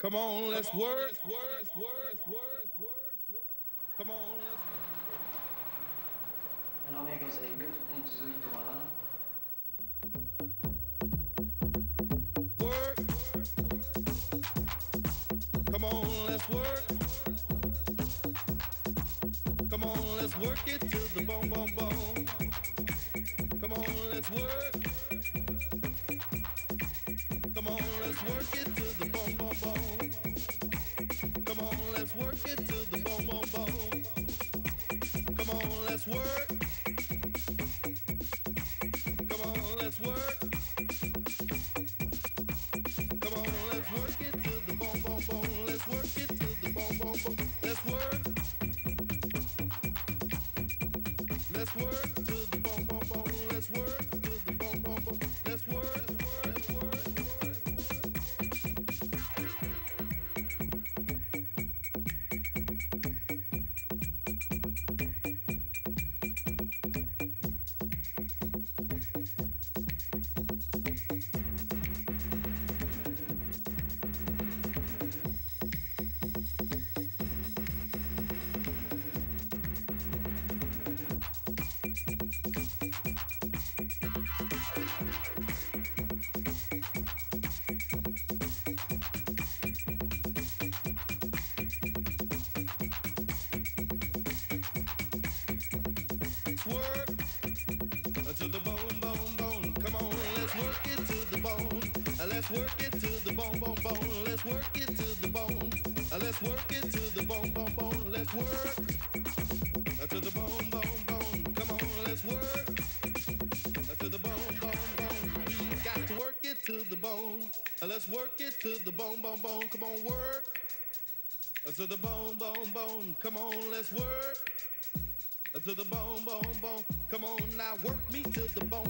Come on, let's work. Come on, let's Meu nome é Gonzaguinho, tenho 18 anos. work. Come on, let's work. Come on, let's work it till the bone, bone, bone. Come on, let's work. Come on, let's work it till the bone, bone, bone. Come on, let's work it till the bone, bone, bone. Come on, let's work. Come on, let's work. Come on, let's work it till the bone, bone, bone. Let's work it till the bone, bone, bone. Let's work. Let's work till the bone, bone, bone. Let's work till the bone, bone, bone. Let's work. Let's work. Work to the bone, bone, bone. Come on, let's work it to the bone. Let's work it to the bone, bone, bone. Let's work it to the bone. Let's work it to the bone, bone, bone. Let's work to the bone, bone, bone. Come on, let's work to the bone, bone, bone. We got to work it to the bone. Let's work it to the bone, bone, bone. Come on, work to the bone, bone, bone. Come on, let's work to the bone, bone, bone. Come on now, work me to the bone,